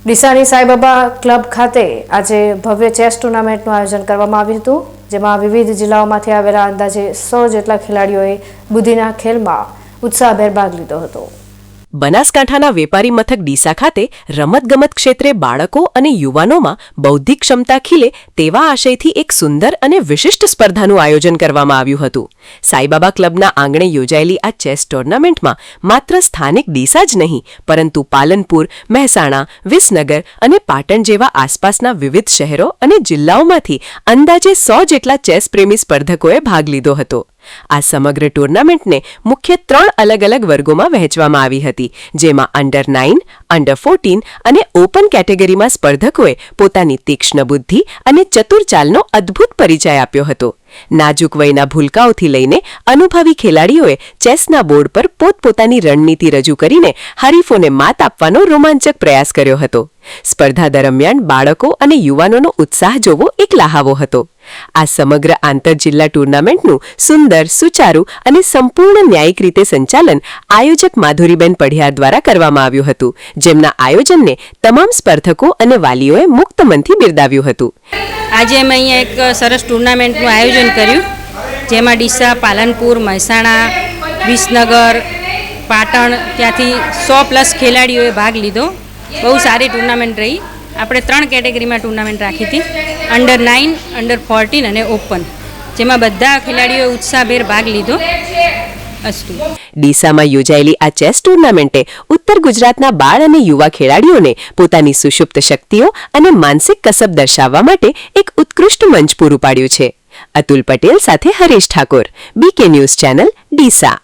ડીસાની Sai Baba club ખાતે આજે ભવ્ય ચેસ ટુર્નામેન્ટનું આયોજન કરવામાં આવ્યું હતું, જેમાં વિવિધ જિલ્લાઓમાંથી આવેલા અંદાજે 100 જેટલા ખેલાડીઓએ બુદ્ધિના ખેલમાં ઉત્સાહભેર ભાગ લીધો હતો. બનાસકાંઠાના વેપારી મથક ડીસા ખાતે રમતગમત ક્ષેત્રે બાળકો અને યુવાનોમાં બૌદ્ધિક ક્ષમતા ખીલે તેવા આશયથી એક સુંદર અને વિશિષ્ટ સ્પર્ધાનું આયોજન કરવામાં આવ્યું હતું. સાઈબાબા ક્લબના આંગણે યોજાયેલી આ ચેસ ટુર્નામેન્ટમાં માત્ર સ્થાનિક ડીસા જ નહીં, પરંતુ પાલનપુર, મહેસાણા, વિસનગર અને પાટણ જેવા આસપાસના વિવિધ શહેરો અને જિલ્લાઓમાંથી અંદાજે 100 જેટલા ચેસ પ્રેમી સ્પર્ધકોએ ભાગ લીધો હતો. આ સમગ્ર ટુર્નામેન્ટને મુખ્ય 3 અલગ અલગ વર્ગોમાં વહેંચવામાં આવી હતી, જેમાં અંડર 9, અંડર 14 અને ઓપન કેટેગરીમાં સ્પર્ધકોએ પોતાની તીક્ષ્ણ બુદ્ધિ અને ચતુર ચાલનો અદ્ભુત પરિચય આપ્યો હતો. નાજુક વયના ભૂલકાઓથી લઈને અનુભવી ખેલાડીઓએ ચેસના બોર્ડ પર પોતપોતાની રણનીતિ રજૂ કરીને હરીફોને માત આપવાનો રોમાંચક પ્રયાસ કર્યો હતો. સ્પર્ધા દરમિયાન બાળકો અને યુવાનોનો ઉત્સાહ જોવો એક લહાવો હતો. આ સમગ્ર આંતરજિલ્લા ટુર્નામેન્ટનું સુંદર, સુચારું અને સંપૂર્ણ ન્યાયિક રીતે સંચાલન આયોજક માધુરીબેન પઢિયાર દ્વારા કરવામાં આવ્યું હતું, જેમના આયોજનને તમામ સ્પર્ધકો અને વાલીઓએ મુક્ત મનથી બિરદાવ્યું હતું. આજે અમે અહીંયા એક સરસ ટુર્નામેન્ટનું આયોજન કર્યું, જેમાં ડીસા, પાલનપુર, મહેસાણા, વિસનગર, પાટણ ત્યાંથી 100+ ખેલાડીઓએ ભાગ લીધો. બહુ સારી ટુર્નામેન્ટ રહી. આપણે 3 કેટેગરીમાં ટુર્નામેન્ટ રાખી હતી, અંડર 9, અંડર 14 અને ઓપન, જેમાં બધા ખેલાડીઓએ ઉત્સાહભેર ભાગ લીધો. ડીસામાં યોજાયેલી આ ચેસ ટુર્નામેન્ટે ઉત્તર ગુજરાતના બાળ અને યુવા ખેલાડીઓને પોતાની સુષુપ્ત શક્તિઓ અને માનસિક કસબ દર્શાવવા માટે એક ઉત્કૃષ્ટ મંચ પૂરું પાડ્યું છે. અતુલ પટેલ સાથે Haresh Thakor, BK news channel, Deesa.